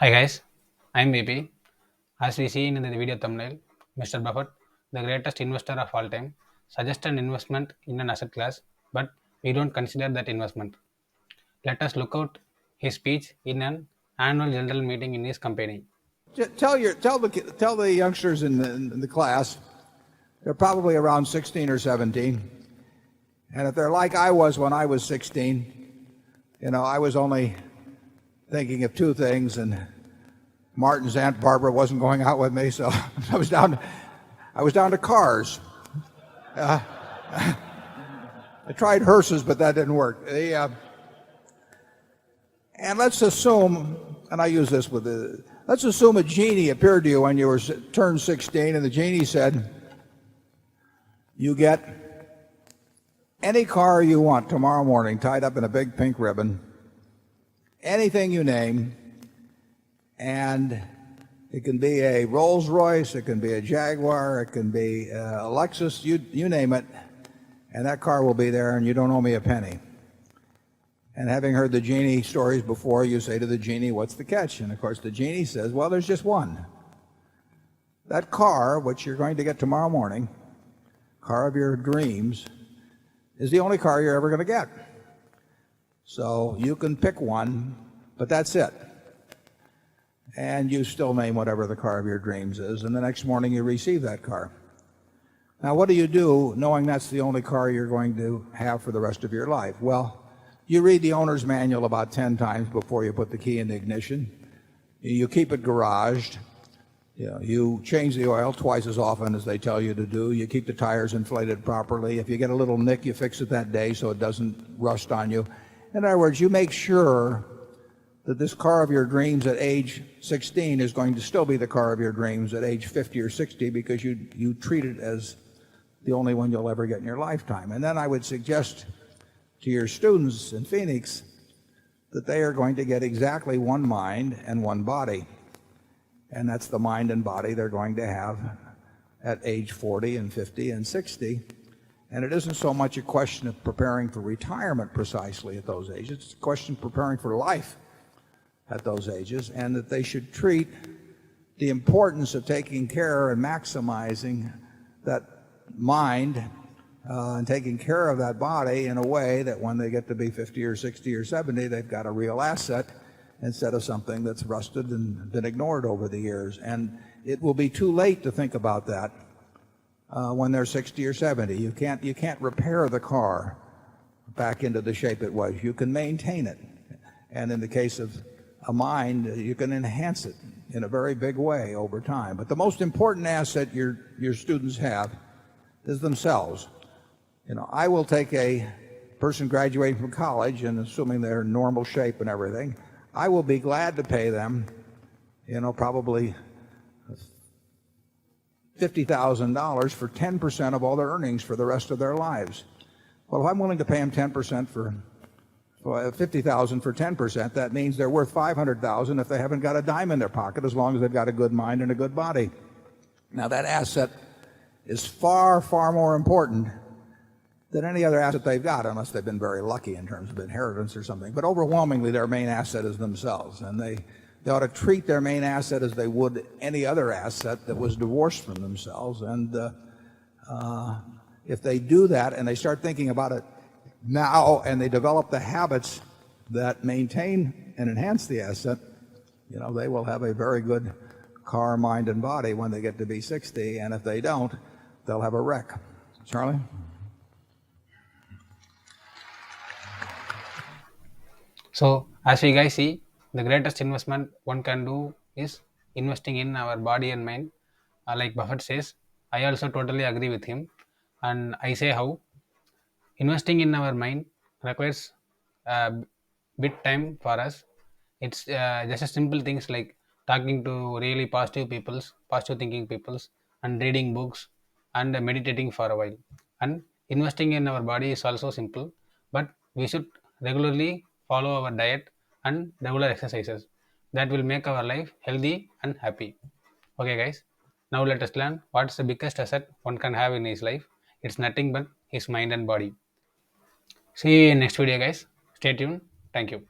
Hi guys, I'm BP. As we see in the video thumbnail, Mr. Buffett, the greatest investor of all time, suggests an investment in an asset class, but we don't consider that investment. Let us look out his speech in an annual general meeting in his company. Tell the youngsters in the class, they're probably around 16 or 17, and if they're like I was when I was 16, I was only thinking of two things, and Martin's Aunt Barbara wasn't going out with me, so I was down to cars. Uh, I tried hearses, but that didn't work. And let's assume, and I use this let's assume a genie appeared to you when you turned 16, and the genie said, you get any car you want tomorrow morning tied up in a big pink ribbon, anything you name, and it can be a Rolls Royce, it can be a Jaguar, it can be a Lexus, you name it, and that car will be there and you don't owe me a penny. And having heard the genie stories before, you say to the genie, what's the catch? And of course the genie says, well, there's just one. That car, which you're going to get tomorrow morning, car of your dreams, is the only car you're ever going to get. So you can pick one, but that's it. And you still name whatever the car of your dreams is, and the next morning you receive that car. Now what do you do knowing that's the only car you're going to have for the rest of your life? Well, you read the owner's manual about 10 times before you put the key in the ignition. You keep it garaged. You change the oil twice as often as they tell you to do. You keep the tires inflated properly. If you get a little nick, you fix it that day so it doesn't rust on you. In other words, you make sure that this car of your dreams at age 16 is going to still be the car of your dreams at age 50 or 60 because you treat it as the only one you'll ever get in your lifetime. And then I would suggest to your students in Phoenix that they are going to get exactly one mind and one body. And that's the mind and body they're going to have at age 40 and 50 and 60. And it isn't so much a question of preparing for retirement precisely at those ages. It's a question of preparing for life at those ages, and that they should treat the importance of taking care and maximizing that mind and taking care of that body in a way that when they get to be 50 or 60 or 70, they've got a real asset instead of something that's rusted and been ignored over the years. And it will be too late to think about that when they're 60 or 70. You can't repair the car back into the shape it was. You can maintain it. And in the case of a mind, you can enhance it in a very big way over time. But the most important asset your students have is themselves. I will take a person graduating from college, and assuming they're in normal shape and everything, I will be glad to pay them, probably $50,000 for 10% of all their earnings for the rest of their lives. Well, if I'm willing to pay them 10% for $50,000 for 10%, that means they're worth $500,000 if they haven't got a dime in their pocket, as long as they've got a good mind and a good body. Now that asset is far, far more important than any other asset they've got, unless they've been very lucky in terms of inheritance or something. But overwhelmingly, their main asset is themselves, and they ought to treat their main asset as they would any other asset that was divorced from themselves. And if they do that and they start thinking about it now, and they develop the habits that maintain and enhance the asset, they will have a very good car, mind, and body when they get to be 60. And if they don't, they'll have a wreck. Charlie? So, as we guys see, the greatest investment one can do is investing in our body and mind. Like Buffett says, I also totally agree with him. And I say how investing in our mind requires a bit time for us. It's just a simple things like talking to really positive thinking peoples, and reading books, and meditating for a while. And investing in our body is also simple, but we should regularly follow our diet and regular exercises. That will make our life healthy and happy. Okay, guys. Now let us learn what's the biggest asset one can have in his life. It's nothing but his mind and body. See you in next video, guys. Stay tuned. Thank you.